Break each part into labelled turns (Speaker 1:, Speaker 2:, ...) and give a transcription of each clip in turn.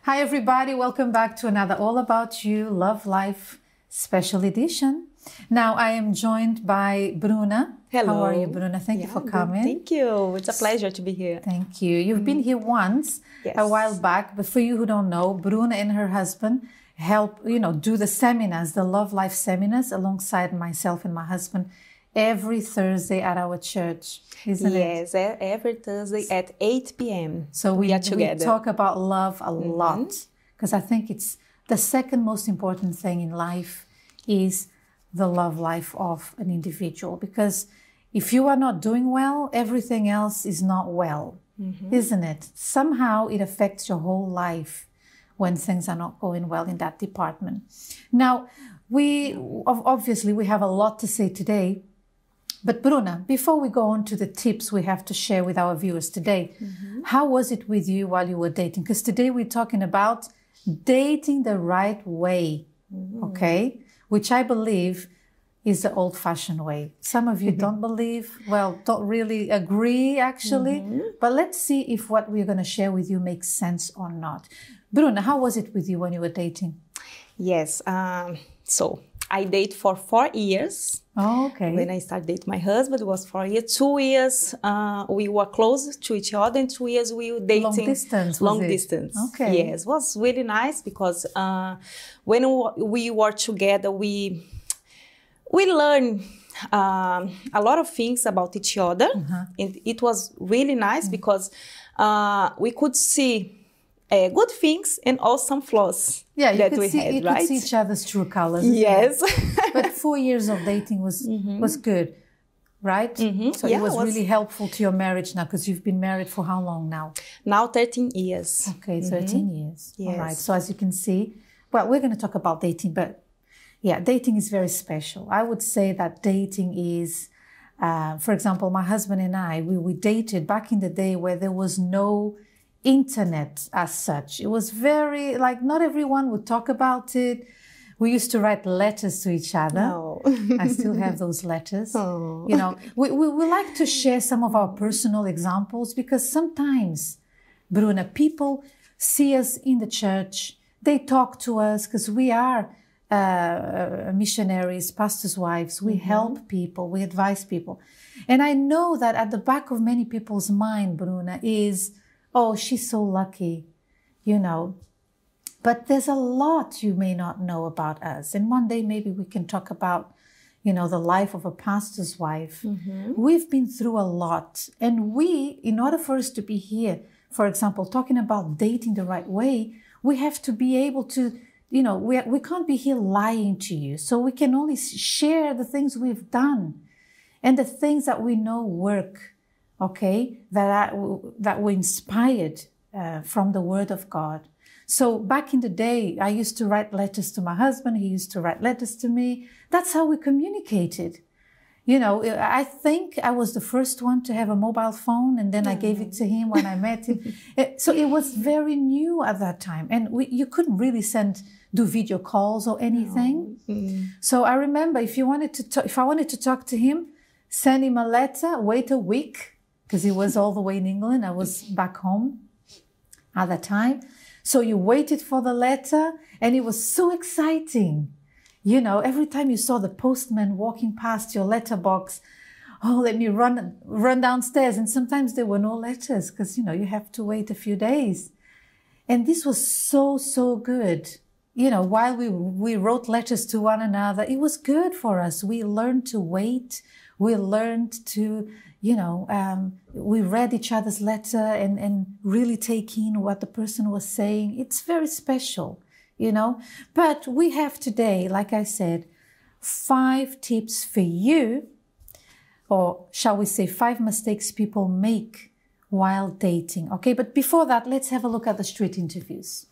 Speaker 1: Hi, everybody. Welcome back to another All About You Love Life special edition. Now, I am joined by Bruna.
Speaker 2: Hello.
Speaker 1: How are you, Bruna? Thank you for coming.
Speaker 2: Thank you. It's a pleasure to be here.
Speaker 1: Thank you. You've been here once, a while back, but for you who don't know, Bruna and her husband help, do the seminars, the Love Life seminars, alongside myself and my husband every Thursday at our church, isn't it?
Speaker 2: Yes, every Thursday at 8 p.m.
Speaker 1: So we
Speaker 2: are together.
Speaker 1: We talk about love a lot, because I think it's the second most important thing in life is the love life of an individual. Because if you are not doing well, everything else is not well, isn't it? Somehow it affects your whole life when things are not going well in that department. Now, obviously we have a lot to say today. But Bruna, before we go on to the tips we have to share with our viewers today, how was it with you while you were dating? Because today we're talking about dating the right way, okay? Which I believe is the old-fashioned way. Some of you don't believe, don't really agree, actually. But let's see if what we're going to share with you makes sense or not. Bruna, how was it with you when you were dating?
Speaker 2: Yes, so I dated for 4 years.
Speaker 1: Oh, okay.
Speaker 2: When I started dating my husband, it was 4 years. 2 years, we were close to each other, and 2 years we were dating.
Speaker 1: Long distance,
Speaker 2: Long distance.
Speaker 1: Okay.
Speaker 2: Yes, it was really nice because when we were together, we learned a lot of things about each other. And it was really nice because we could see good things and also some flaws that we had,
Speaker 1: you
Speaker 2: right?
Speaker 1: could see each other's true colors.
Speaker 2: Yes.
Speaker 1: But 4 years of dating was good, right? So it was really helpful to your marriage now, because you've been married for how long now?
Speaker 2: Now 13 years.
Speaker 1: Okay, 13 years.
Speaker 2: Yes.
Speaker 1: All right. So as you can see, we're going to talk about dating, but yeah, dating is very special. I would say that dating is, for example, my husband and I, we dated back in the day where there was no internet as such. It was very, not everyone would talk about it. We used to write letters to each other.
Speaker 2: Oh.
Speaker 1: I still have those letters.
Speaker 2: Oh.
Speaker 1: We like to share some of our personal examples, because sometimes, Bruna, people see us in the church. They talk to us because we are missionaries, pastors' wives. We help people. We advise people. And I know that at the back of many people's mind, Bruna, is, oh, she's so lucky, But there's a lot you may not know about us. And one day maybe we can talk about, the life of a pastor's wife. We've been through a lot. And in order for us to be here, for example, talking about dating the right way, we have to be able to, we can't be here lying to you. So we can only share the things we've done and the things that we know work. Okay, that were inspired from the Word of God. So back in the day, I used to write letters to my husband. He used to write letters to me. That's how we communicated. I think I was the first one to have a mobile phone, and then I gave it to him when I met him. So it was very new at that time, and you couldn't really do video calls or anything. So I remember if I wanted to talk to him, send him a letter, wait a week, because he was all the way in England. I was back home at that time. So you waited for the letter, and it was so exciting. Every time you saw the postman walking past your letterbox, oh, let me run downstairs. And sometimes there were no letters because, you have to wait a few days. And this was so, so good. While we wrote letters to one another, it was good for us. We learned to wait. We learned to, we read each other's letter and really take in what the person was saying. It's very special, But we have today, like I said, 5 tips for you, or shall we say 5 mistakes people make while dating. Okay, but before that, let's have a look at the street interviews.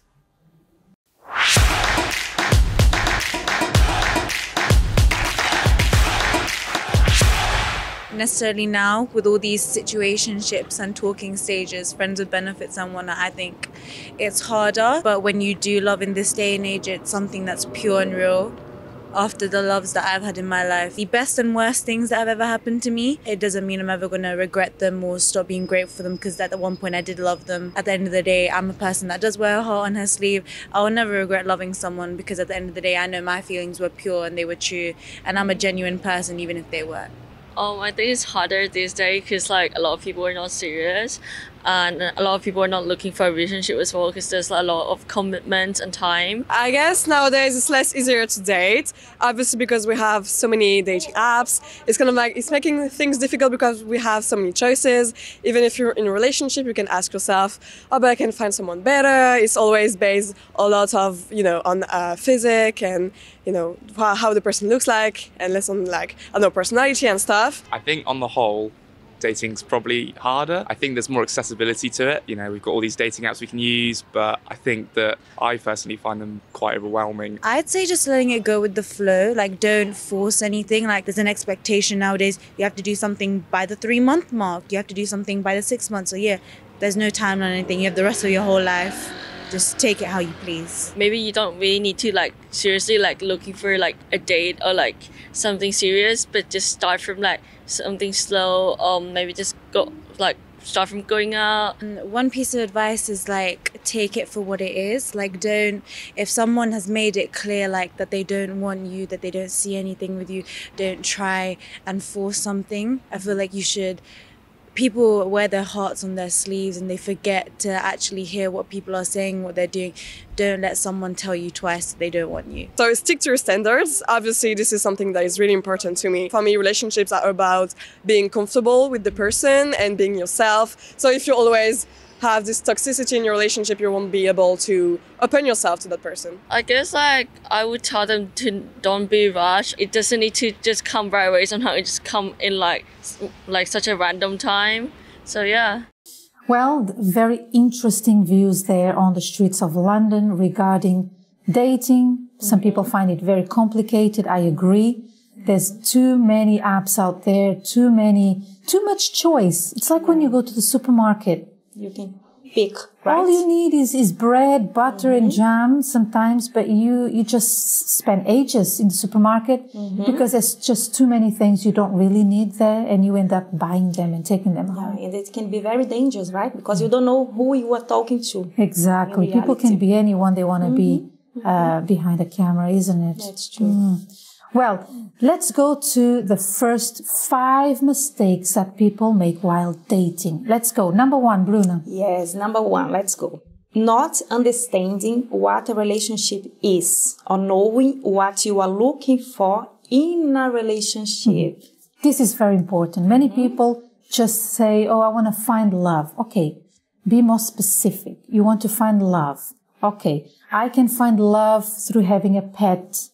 Speaker 3: Necessarily now with all these situationships and talking stages, friends with benefits and whatnot, I think it's harder. But when you do love in this day and age, it's something that's pure and real. after the loves that I've had in my life. The best and worst things that have ever happened to me, it doesn't mean I'm ever going to regret them or stop being grateful for them, because at one point I did love them. At the end of the day, I'm a person that does wear a heart on her sleeve. I will never regret loving someone, because at the end of the day, I know my feelings were pure and they were true, and I'm a genuine person even if they weren't.
Speaker 4: I think it's harder these days because like a lot of people are not serious, and a lot of people are not looking for a relationship as well because there's a lot of commitment and time.
Speaker 5: I guess nowadays it's less easier to date, obviously because we have so many dating apps. It's kind of like, it's making things difficult because we have so many choices. Even if you're in a relationship, you can ask yourself, oh, but I can find someone better. It's always based a lot of, on physics and, how the person looks like, and less on like, I don't know, personality and stuff.
Speaker 6: I think on the whole, dating's probably harder. I think there's more accessibility to it. We've got all these dating apps we can use, but I think that I personally find them quite overwhelming.
Speaker 3: I'd say just letting it go with the flow. Like, don't force anything. Like, there's an expectation nowadays. You have to do something by the 3-month mark. You have to do something by the 6 months. So yeah, there's no time on anything. You have the rest of your whole life. Just take it how you please.
Speaker 4: Maybe you don't really need to like seriously like looking for like a date or like something serious, but just start from like something slow. Maybe just go like start from going out.
Speaker 3: And one piece of advice is like, take it for what it is. Like, if someone has made it clear like that they don't want you, that they don't see anything with you, don't try and force something. I feel like you should. People wear their hearts on their sleeves and they forget to actually hear what people are saying, what they're doing. Don't let someone tell you twice that they don't want you.
Speaker 5: So stick to your standards. Obviously, this is something that is really important to me. For me, relationships are about being comfortable with the person and being yourself. So if you always have this toxicity in your relationship, you won't be able to open yourself to that person.
Speaker 4: I guess like I would tell them to don't be rushed. It doesn't need to just come right away. Sometimes it just come in like such a random time. So yeah.
Speaker 1: Well, very interesting views there on the streets of London regarding dating. Some people find it very complicated. I agree. There's too many apps out there, too much choice. It's like when you go to the supermarket.
Speaker 2: You can pick, right?
Speaker 1: All you need is bread, butter, and jam sometimes, but you just spend ages in the supermarket because there's just too many things you don't really need there, and you end up buying them and taking them home.
Speaker 2: And it can be very dangerous, right? Because you don't know who you are talking to.
Speaker 1: Exactly. People can be anyone they want to be behind a camera, isn't it?
Speaker 2: That's true.
Speaker 1: Well, let's go to the first 5 mistakes that people make while dating. Let's go. Number 1, Bruna.
Speaker 2: Yes, number 1. Let's go. Not understanding what a relationship is or knowing what you are looking for in a relationship.
Speaker 1: This is very important. Many people just say, oh, I want to find love. Okay, be more specific. You want to find love. Okay, I can find love through having a pet.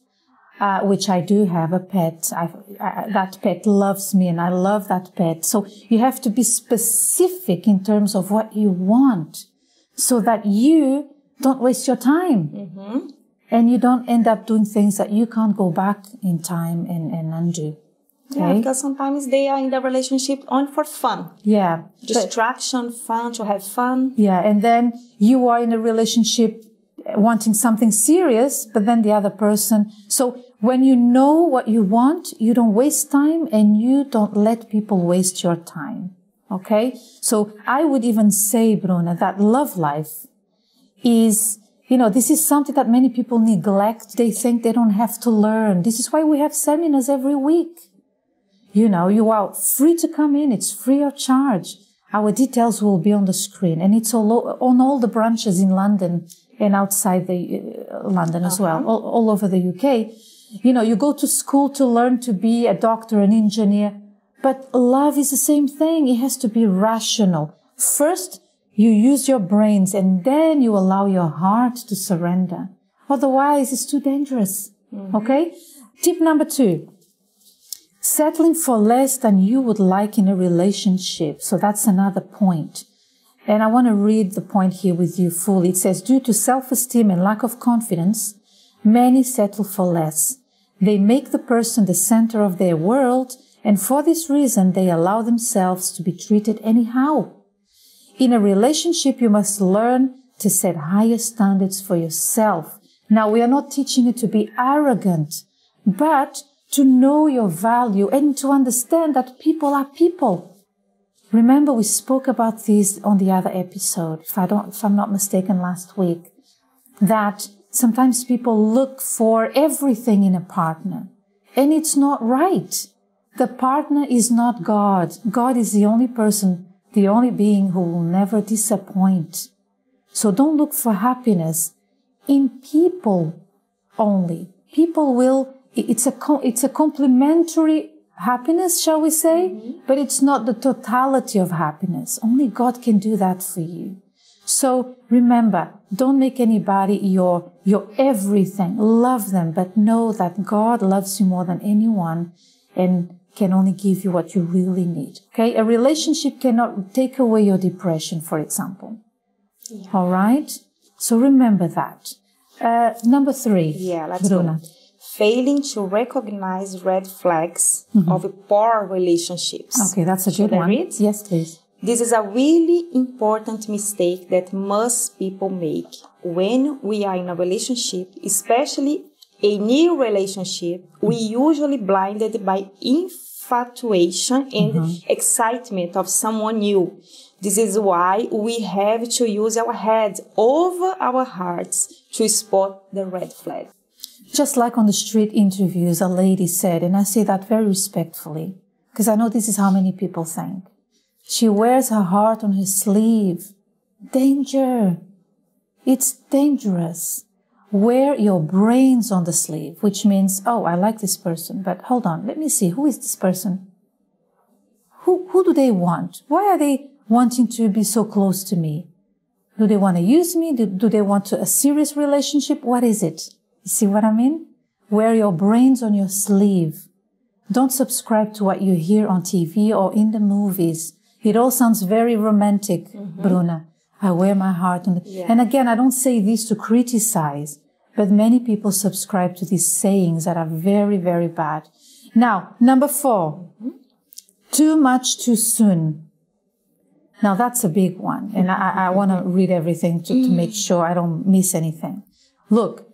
Speaker 1: Which I do have a pet. That pet loves me and I love that pet. So you have to be specific in terms of what you want so that you don't waste your time. And you don't end up doing things that you can't go back in time and undo. Okay?
Speaker 2: Yeah, because sometimes they are in the relationship only for fun.
Speaker 1: Yeah.
Speaker 2: Distraction, fun, to have fun.
Speaker 1: Yeah, and then you are in a relationship wanting something serious, but then the other person. So when you know what you want, you don't waste time and you don't let people waste your time. Okay? So I would even say, Bruna, that love life is, this is something that many people neglect. They think they don't have to learn. This is why we have seminars every week. You are free to come in. It's free of charge. Our details will be on the screen, and it's on all the branches in London and outside London as well, all over the UK. You go to school to learn to be a doctor, an engineer, but love is the same thing. It has to be rational. First, you use your brains, and then you allow your heart to surrender. Otherwise, it's too dangerous. Okay? Tip number 2. Settling for less than you would like in a relationship. So that's another point. And I want to read the point here with you fully. It says, due to self-esteem and lack of confidence, many settle for less. They make the person the center of their world, and for this reason, they allow themselves to be treated anyhow. In a relationship, you must learn to set higher standards for yourself. Now, we are not teaching you to be arrogant, but to know your value and to understand that people are people. Remember, we spoke about this on the other episode, if I'm not mistaken, last week, that sometimes people look for everything in a partner, and it's not right. The partner is not God. God is the only person, the only being who will never disappoint. So don't look for happiness in people only. People will, it's a complementary happiness, shall we say? But it's not the totality of happiness. Only God can do that for you. So remember, don't make anybody your everything. Love them, but know that God loves you more than anyone and can only give you what you really need. Okay? A relationship cannot take away your depression, for example. Yeah. All right? So remember that. Number 3.
Speaker 2: Yeah, let's
Speaker 1: Bruna.
Speaker 2: go. Failing to recognize red flags of poor relationships.
Speaker 1: Okay, that's a good one.
Speaker 2: Read?
Speaker 1: Yes, please.
Speaker 2: This is a really important mistake that most people make when we are in a relationship, especially a new relationship. We usually blinded by infatuation and excitement of someone new. This is why we have to use our heads over our hearts to spot the red flag.
Speaker 1: Just like on the street interviews, a lady said, and I say that very respectfully, because I know this is how many people think. She wears her heart on her sleeve. Danger. It's dangerous. Wear your brains on the sleeve, which means, oh, I like this person, but hold on, let me see, who is this person? Who do they want? Why are they wanting to be so close to me? Do they want to use me? Do they want a serious relationship? What is it? You see what I mean? Wear your brains on your sleeve. Don't subscribe to what you hear on TV or in the movies. It all sounds very romantic, Bruna. I wear my heart on the... Yeah. And again, I don't say this to criticize, but many people subscribe to these sayings that are very, very bad. Now, number 4, too much too soon. Now, that's a big one, and I want to read everything to make sure I don't miss anything. Look,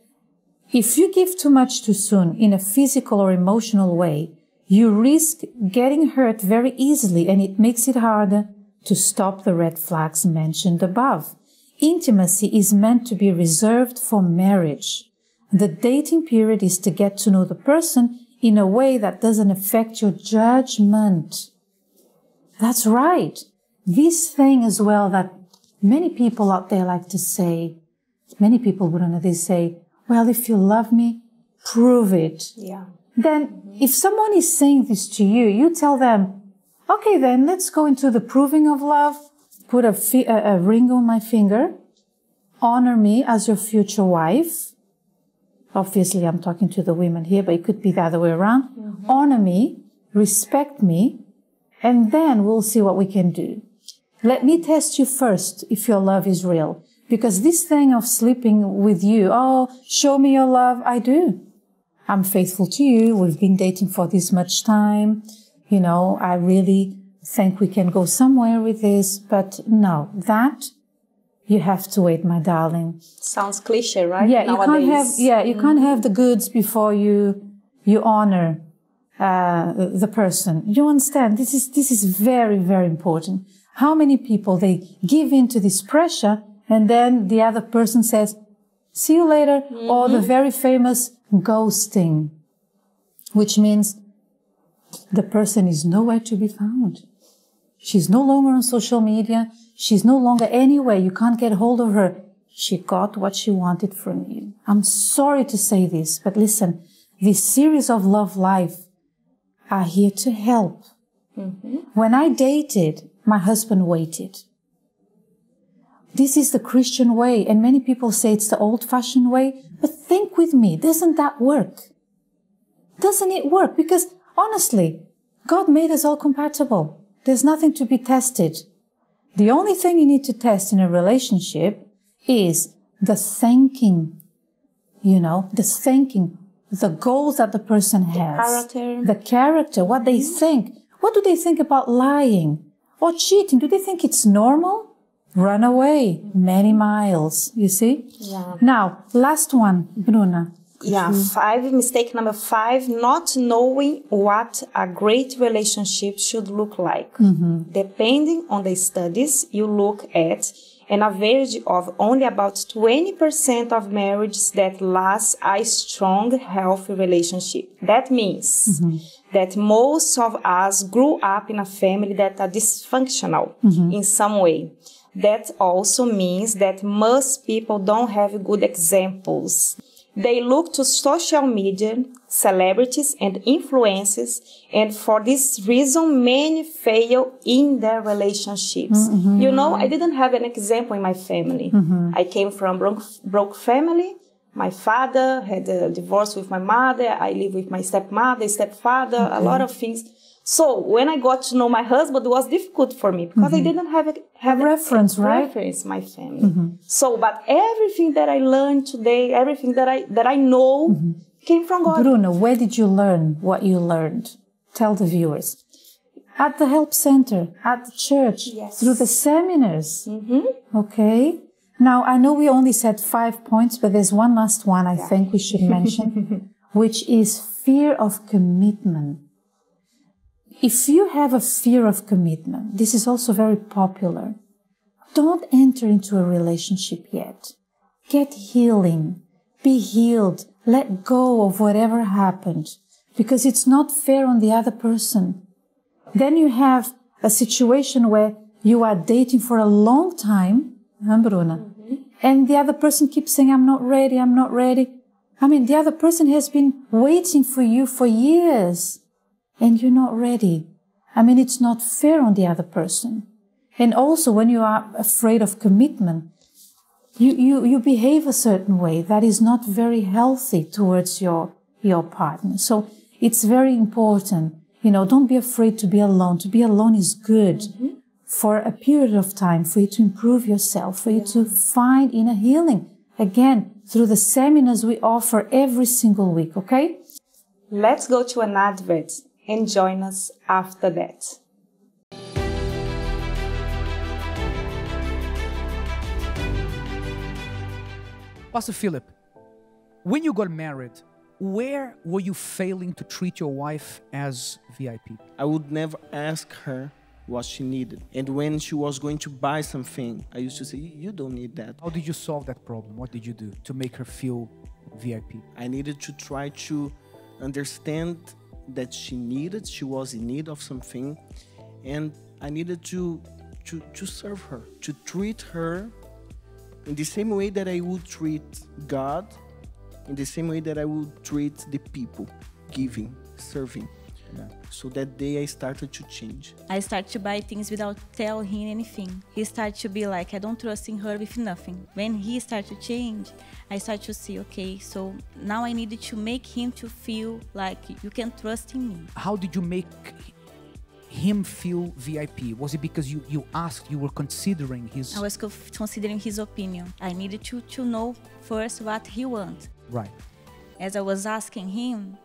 Speaker 1: if you give too much too soon in a physical or emotional way, you risk getting hurt very easily, and it makes it harder to stop the red flags mentioned above. Intimacy is meant to be reserved for marriage. The dating period is to get to know the person in a way that doesn't affect your judgment. That's right. This thing as well that many people out there like to say, many people wouldn't know, they say, well, if you love me, prove it.
Speaker 2: Yeah.
Speaker 1: Then if someone is saying this to you, you tell them, okay, then let's go into the proving of love, put a ring on my finger, honor me as your future wife. Obviously, I'm talking to the women here, but it could be the other way around. Honor me, respect me, and then we'll see what we can do. Let me test you first if your love is real. Because this thing of sleeping with you, oh, show me your love, I do. I'm faithful to you. We've been dating for this much time. You know, I really think we can go somewhere with this. But no, that you have to wait, my darling.
Speaker 2: Sounds cliche, right?
Speaker 1: Yeah,
Speaker 2: nowadays.
Speaker 1: you can't have the goods before you honor the person. You understand? This is very, very important. How many people they give in to this pressure, and then the other person says, see you later, or the very famous ghosting, which means the person is nowhere to be found. She's no longer on social media. She's no longer anywhere. You can't get hold of her. She got what she wanted from you. I'm sorry to say this, but listen, this series of Love Life are here to help. When I dated, my husband waited. This is the Christian way, and many people say it's the old-fashioned way, but think with me, doesn't that work? Doesn't it work? Because honestly, God made us all compatible. There's nothing to be tested. The only thing you need to test in a relationship is the thinking, the goals that the person has. The character, what they think. What do they think about lying or cheating? Do they think it's normal? Run away many miles, you see?
Speaker 2: Yeah.
Speaker 1: Now, last one, Bruna.
Speaker 2: Mistake number 5, not knowing what a great relationship should look like. Depending on the studies you look at, an average of only about 20% of marriages that last a strong, healthy relationship. That means that most of us grew up in a family that are dysfunctional in some way. That also means that most people don't have good examples. They look to social media, celebrities, and influences, and for this reason, many fail in their relationships. You know, I didn't have an example in my family. I came from broke family. My father had a divorce with my mother. I live with my stepfather, a lot of things. So when I got to know my husband, it was difficult for me because I didn't have a reference, my family. So, but everything that I learned today, everything that I know came from God.
Speaker 1: Bruno, where did you learn what you learned? Tell the viewers. At the help center, at the church, through the seminars. Okay. Now, I know we only said 5 points, but there's one last one I think we should mention, which is fear of commitment. If you have a fear of commitment, this is also very popular. Don't enter into a relationship yet. Get healing. Be healed. Let go of whatever happened, because it's not fair on the other person. Then you have a situation where you are dating for a long time, Bruna, and the other person keeps saying, I'm not ready, I'm not ready. I mean, the other person has been waiting for you for years, and you're not ready. I mean, it's not fair on the other person. And also, when you are afraid of commitment, you behave a certain way that is not very healthy towards your partner. So it's very important. You know, don't be afraid to be alone. To be alone is good for a period of time, for you to improve yourself, for you to find inner healing. Again, through the seminars we offer every single week, okay?
Speaker 2: Let's go to an advert and join us after that.
Speaker 7: Pastor Philip, when you got married, where were you failing to treat your wife as VIP?
Speaker 8: I would never ask her what she needed. And when she was going to buy something, I used to say, you don't need that.
Speaker 7: How did you solve that problem? What did you do to make her feel VIP?
Speaker 8: I needed to try to understand that she was in need of something, and I needed to serve her, to treat her in the same way that I would treat God, in the same way that I would treat the people, giving, serving. Yeah. So that day I started to change.
Speaker 9: I started to buy things without telling him anything. He started to be like, I don't trust in her with nothing. When he started to change, I started to see, okay, so now I needed to make him to feel like you can trust in me.
Speaker 7: How did you make him feel VIP? Was it because you asked, you were considering his...
Speaker 9: I was considering his opinion. I needed to know first what he wants.
Speaker 7: Right.
Speaker 9: As I was asking him,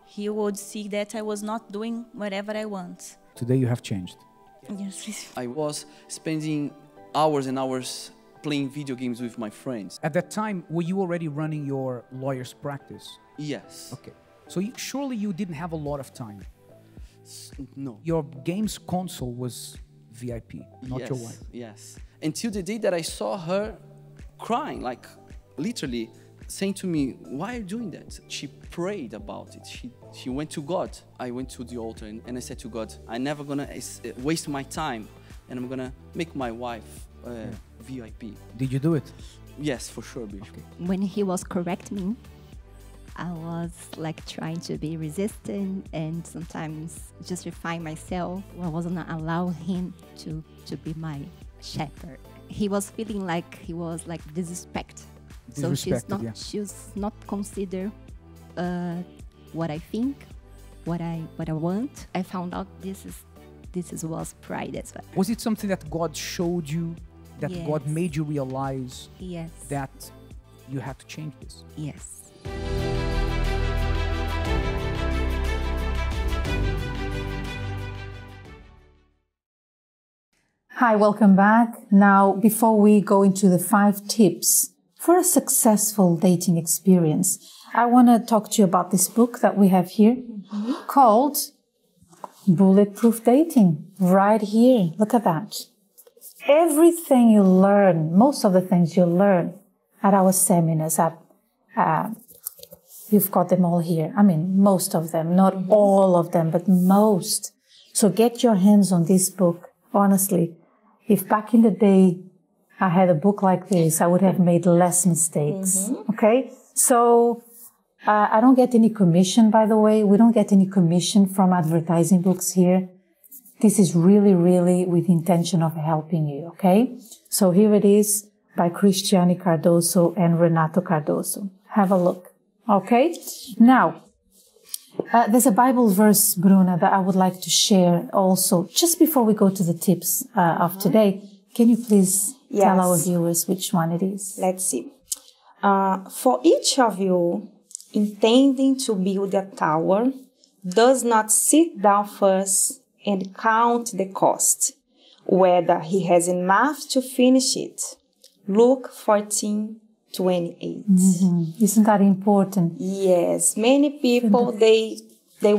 Speaker 9: he would see that I was not doing whatever I want.
Speaker 7: Today you have changed.
Speaker 9: Yes.
Speaker 10: I was spending hours and hours playing video games with my friends.
Speaker 7: At that time, were you already running your lawyer's practice?
Speaker 10: Yes.
Speaker 7: Okay. So surely you didn't have a lot of time.
Speaker 10: No.
Speaker 7: Your games console was VIP, not your wife.
Speaker 10: Yes. Until the day that I saw her crying, like literally saying to me, why are you doing that? She prayed about it. She went to God. I went to the altar and I said to God, I'm never gonna waste my time, and I'm gonna make my wife VIP.
Speaker 7: Did you do it?
Speaker 10: Yes, for sure, Bishop. Okay.
Speaker 11: When he was correcting me, I was like trying to be resistant and sometimes justifying myself. I wasn't allowing him to be my shepherd. He was feeling like he was like disrespect. So she's not consider what I think, what I want. I found out this was pride as well.
Speaker 7: Was it something that God showed you, that
Speaker 11: Yes.
Speaker 7: God made you realize
Speaker 11: Yes.
Speaker 7: that you had to change this?
Speaker 11: Yes.
Speaker 1: Hi, welcome back. Now, before we go into the 5 tips for a successful dating experience, I want to talk to you about this book that we have here called Bulletproof Dating. Right here. Look at that. Everything you learn, most of the things you learn at our seminars, you've got them all here. I mean, most of them, not all of them, but most. So get your hands on this book. Honestly, if back in the day I had a book like this, I would have made less mistakes. Okay? So I don't get any commission, by the way. We don't get any commission from advertising books here. This is really, really with the intention of helping you, okay? So here it is by Cristiane Cardoso and Renato Cardoso. Have a look, okay? Now, there's a Bible verse, Bruna, that I would like to share also. Just before we go to the tips of today, can you please tell our viewers which one it is?
Speaker 2: Let's see. For each of you intending to build a tower does not sit down first and count the cost, whether he has enough to finish it. Luke 14:28.
Speaker 1: Isn't that important?
Speaker 2: Yes, many people, they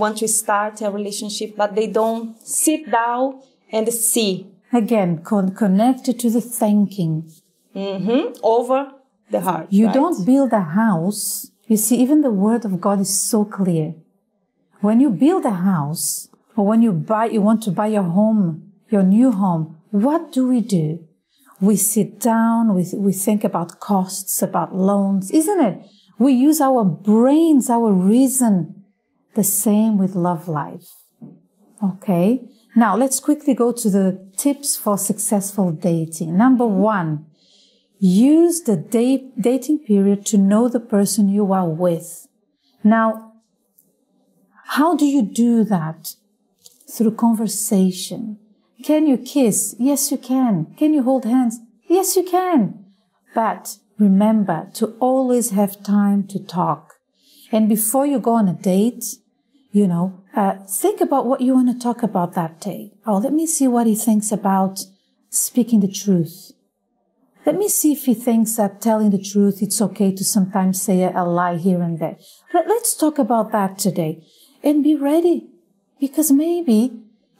Speaker 2: want to start a relationship, but they don't sit down and see.
Speaker 1: Again, connected to the thinking.
Speaker 2: Over the heart.
Speaker 1: You don't build a house. You see, even the word of God is so clear. When you build a house, or when you want to buy your home, your new home, what do? We sit down, we think about costs, about loans, isn't it? We use our brains, our reason. The same with love life. Okay? Now, let's quickly go to the tips for successful dating. Number 1, use the dating period to know the person you are with. Now, how do you do that? Through conversation. Can you kiss? Yes, you can. Can you hold hands? Yes, you can. But remember to always have time to talk. And before you go on a date, think about what you want to talk about that day. Oh, let me see what he thinks about speaking the truth. Let me see if he thinks that telling the truth, it's okay to sometimes say a lie here and there. Let's talk about that today. And be ready. Because maybe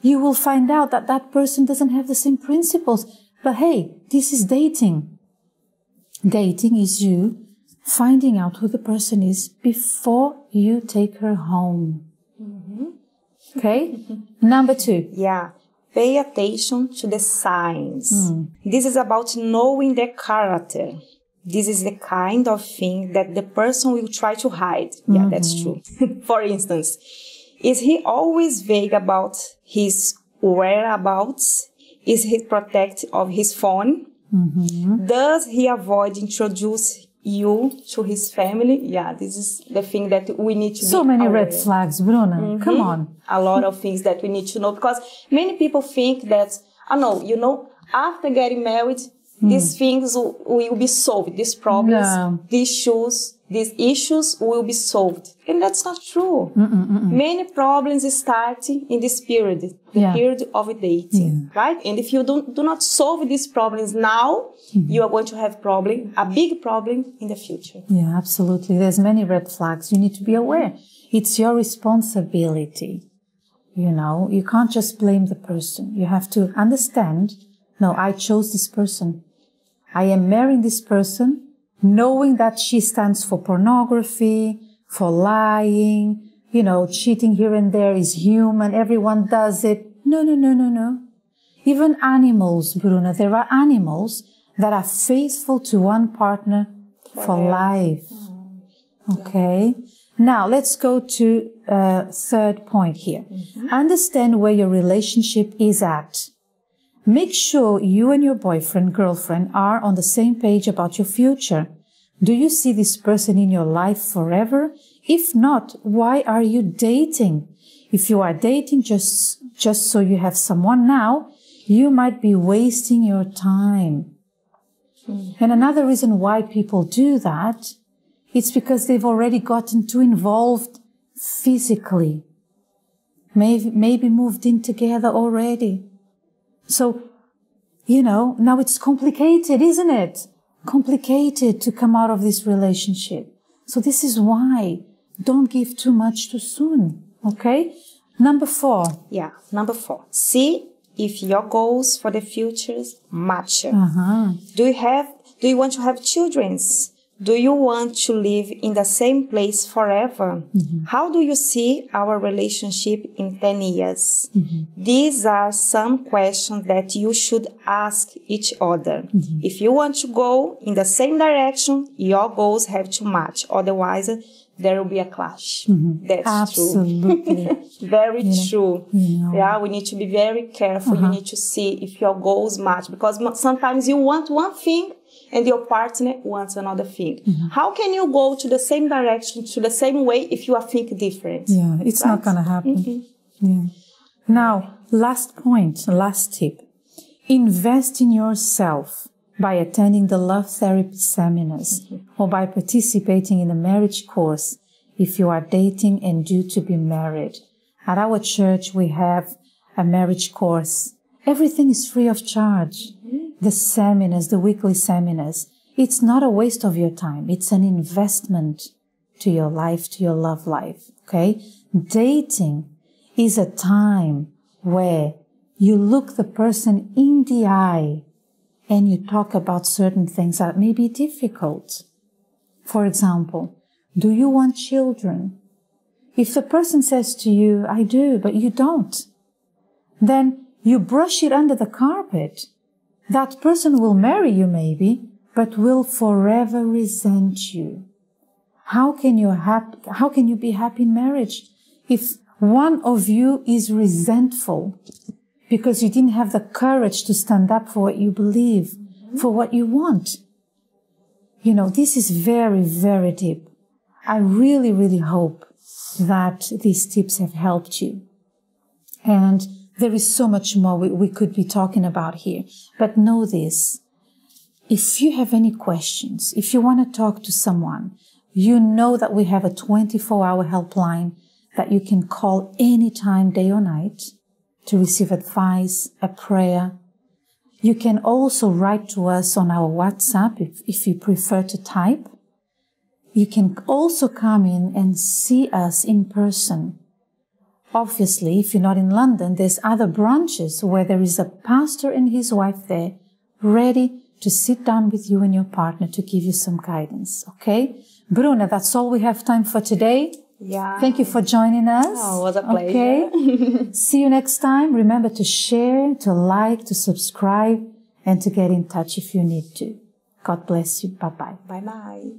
Speaker 1: you will find out that that person doesn't have the same principles. But hey, this is dating. Dating is you finding out who the person is before you take her home. Okay? Number 2.
Speaker 2: Yeah. Pay attention to the signs. This is about knowing their character. This is the kind of thing that the person will try to hide. Yeah, that's true. For instance, is he always vague about his whereabouts? Is he protective of his phone? Does he avoid introduce you to his family? Yeah, this is the thing that we need to
Speaker 1: so
Speaker 2: be
Speaker 1: many
Speaker 2: aware.
Speaker 1: red flags, Bruna. Come on.
Speaker 2: A lot of things that we need to know, because many people think that, after getting married, these things will be solved. These problems, these issues will be solved. And that's not true. Many problems start in this period, the period of dating, right? And if you do not solve these problems now, you are going to have a big problem in the future.
Speaker 1: Yeah, absolutely. There's many red flags. You need to be aware. It's your responsibility. You can't just blame the person. You have to understand, no, I chose this person. I am marrying this person, knowing that she stands for pornography, for lying, cheating here and there is human. Everyone does it. No. Even animals, Bruna, there are animals that are faithful to one partner for life. Okay? Now, let's go to third point here. Understand where your relationship is at. Make sure you and your boyfriend, girlfriend are on the same page about your future. Do you see this person in your life forever? If not, why are you dating? If you are dating just so you have someone now, you might be wasting your time. And another reason why people do that, it's because they've already gotten too involved physically. Maybe moved in together already. So, now it's complicated, isn't it? complicated to come out of this relationship. So this is why don't give too much too soon. Okay? Number 4.
Speaker 2: Yeah, number 4. See if your goals for the future match. Do you want to have children? Do you want to live in the same place forever? How do you see our relationship in 10 years? These are some questions that you should ask each other. If you want to go in the same direction, your goals have to match. Otherwise, there will be a clash. That's
Speaker 1: Absolutely.
Speaker 2: true. Very true. Yeah, we need to be very careful. You need to see if your goals match, because sometimes you want one thing and your partner wants another thing. How can you go to the same direction, to the same way, if you are thinking different?
Speaker 1: Yeah, it's not going to happen. Yeah. Now, last point, last tip. Invest in yourself by attending the love therapy seminars or by participating in a marriage course if you are dating and due to be married. At our church, we have a marriage course. Everything is free of charge. The seminars, the weekly seminars, it's not a waste of your time. It's an investment to your life, to your love life. Okay? Dating is a time where you look the person in the eye and you talk about certain things that may be difficult. For example, do you want children? If the person says to you, I do, but you don't, then you brush it under the carpet. That person will marry you maybe, but will forever resent you. How can you be happy in marriage if one of you is resentful because you didn't have the courage to stand up for what you believe, for what you want? You know, this is very, very deep. I really, really hope that these tips have helped you. And there is so much more we could be talking about here. But know this. If you have any questions, if you want to talk to someone, you know that we have a 24-hour helpline that you can call anytime, day or night, to receive advice, a prayer. You can also write to us on our WhatsApp if you prefer to type. You can also come in and see us in person. Obviously, if you're not in London, there's other branches where there is a pastor and his wife there ready to sit down with you and your partner to give you some guidance. Okay? Bruna, that's all we have time for today.
Speaker 2: Yeah.
Speaker 1: Thank you for joining us.
Speaker 2: Oh, it was a pleasure.
Speaker 1: Okay? See you next time. Remember to share, to like, to subscribe, and to get in touch if you need to. God bless you. Bye-bye.
Speaker 2: Bye-bye.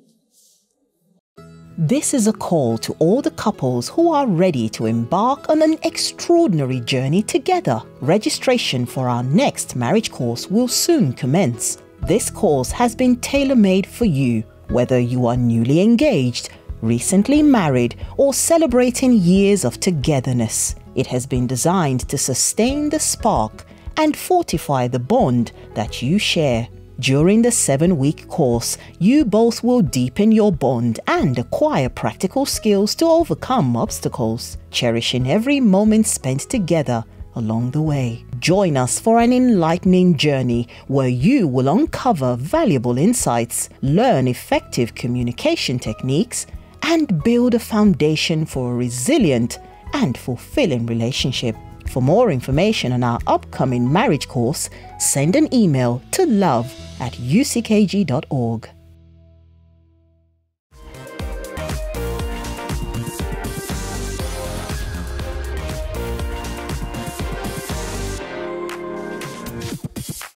Speaker 12: This is a call to all the couples who are ready to embark on an extraordinary journey together. Registration for our next marriage course will soon commence. This course has been tailor-made for you, whether you are newly engaged, recently married, or celebrating years of togetherness. It has been designed to sustain the spark and fortify the bond that you share. During the 7-week course, you both will deepen your bond and acquire practical skills to overcome obstacles, cherishing every moment spent together along the way. Join us for an enlightening journey where you will uncover valuable insights, learn effective communication techniques, and build a foundation for a resilient and fulfilling relationship. For more information on our upcoming marriage course, send an email to love@uckg.org.